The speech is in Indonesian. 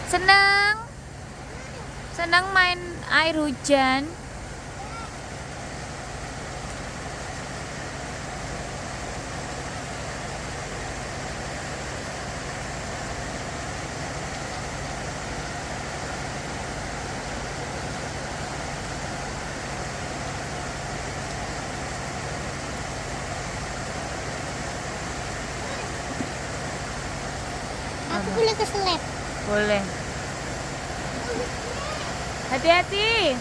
Seneng? Seneng main air hujan? Aku boleh keselip. Boleh. Hati-hati.